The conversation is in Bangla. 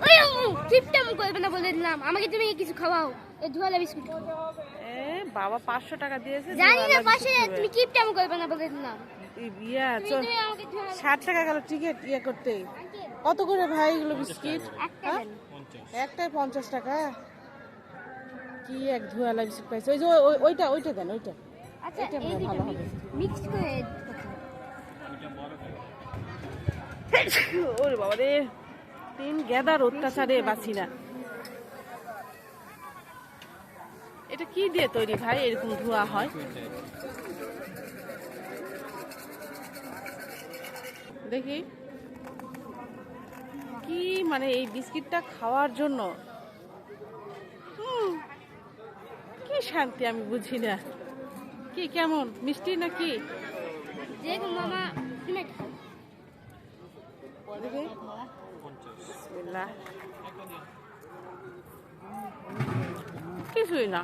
ওই টিপটাম করবে না বলে দিলাম, আমাকে তুমি কিছু খাওয়াও। এই ধোয়ালা বিস্কুট। এ বাবা 500 টাকা দিয়েছে। জানি না পাশে, তুমি টিপটাম করবে না বলে দিলাম। ইয়া চল, তুমি আমাকে 60 টাকা গেল টিকিট ইয়ে করতে। কত করে ভাই এগুলো বিস্কিট? একটা দেন। একটাই 50 টাকা। কি এক ধোয়ালা বিস্কুট পাইছে। ওই যে ওইটা দেন, ওইটা আচ্ছা এটা এই ভালো হবে। মিক্স করে ওরে বাবা রে, 3 গেদার অত্যাচারে বাঁচি না। এটা কি দিয়ে তৈরি ভাই, এরকম ধোয়া হয়? দেখি কি মানে এই বিস্কিটটা খাওয়ার জন্য কি শান্তি আমি বুঝি না। কি কেমন মিষ্টি নাকি? দেখুন মামা, তুমি খাও। দেখি বিসমিল্লাহ। কিছুই না।